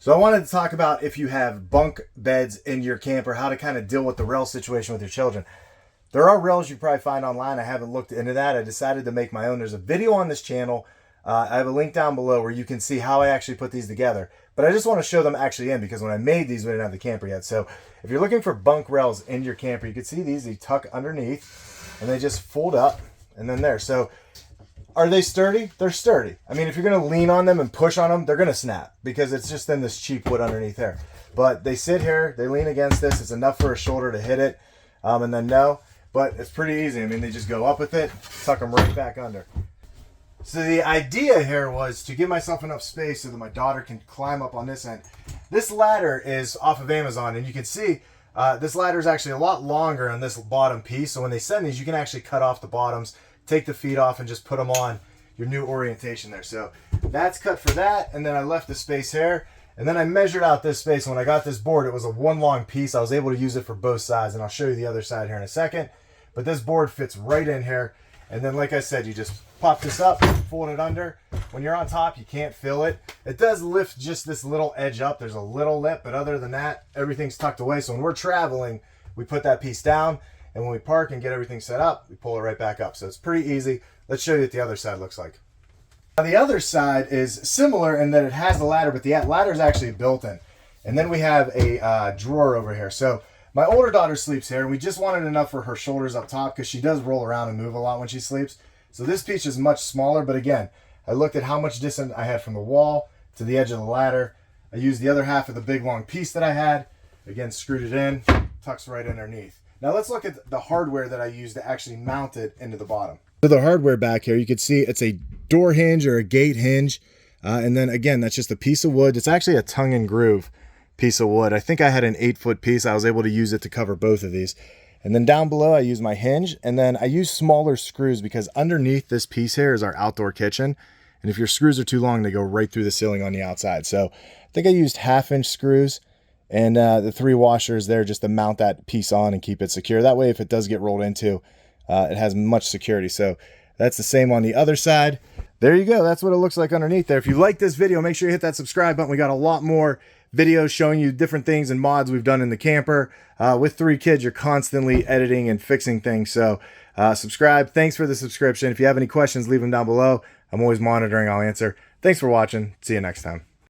So I wanted to talk about if you have bunk beds in your camper, how to kind of deal with the rail situation with your children. There are rails you probably find online. I haven't looked into that. I decided to make my own. There's a video on this channel. I have a link down below where you can see how I actually put these together. But I just want to show them actually in, because when I made these, we didn't have the camper yet. So if you're looking for bunk rails in your camper, you can see these. They tuck underneath and they just fold up and then there. So are they sturdy? They're sturdy. I mean, if you're going to lean on them and push on them, they're going to snap because it's just in this cheap wood underneath there. But they sit here, they lean against this. It's enough for a shoulder to hit it and then no. But it's pretty easy. I mean, they just go up with it, tuck them right back under. So the idea here was to give myself enough space so that my daughter can climb up on this end. This ladder is off of Amazon, and you can see this ladder is actually a lot longer on this bottom piece. So when they send these, you can actually cut off the bottoms, take the feet off, and just put them on your new orientation there. So that's cut for that, and then I left the space here. And then I measured out this space. When I got this board, it was a one long piece. I was able to use it for both sides, and I'll show you the other side here in a second. But this board fits right in here. And then, like I said, you just pop this up, fold it under. When you're on top, you can't feel it. It does lift just this little edge up. There's a little lip, but other than that, everything's tucked away. So when we're traveling, we put that piece down. And when we park and get everything set up, we pull it right back up. So it's pretty easy. Let's show you what the other side looks like. Now, the other side is similar in that it has the ladder, but the ladder is actually built in. And then we have a drawer over here. So my older daughter sleeps here, and we just wanted enough for her shoulders up top because she does roll around and move a lot when she sleeps. So this piece is much smaller, but again, I looked at how much distance I had from the wall to the edge of the ladder. I used the other half of the big long piece that I had. Again, screwed it in, tucks right underneath. Now let's look at the hardware that I used to actually mount it into the bottom. So the hardware back here, you can see it's a door hinge or a gate hinge. And then again, that's just a piece of wood. It's actually a tongue and groove piece of wood. I think I had an 8-foot piece. I was able to use it to cover both of these. And then down below, I use my hinge, and then I use smaller screws because underneath this piece here is our outdoor kitchen. And if your screws are too long, they go right through the ceiling on the outside. So I think I used 1/2-inch screws and the 3 washers there just to mount that piece on and keep it secure. That way, if it does get rolled into, it has much security. So that's the same on the other side. There you go. That's what it looks like underneath there. If you like this video, make sure you hit that subscribe button. We got a lot more videos showing you different things and mods we've done in the camper. With 3 kids, you're constantly editing and fixing things. So subscribe. Thanks for the subscription. If you have any questions, leave them down below. I'm always monitoring. I'll answer. Thanks for watching. See you next time.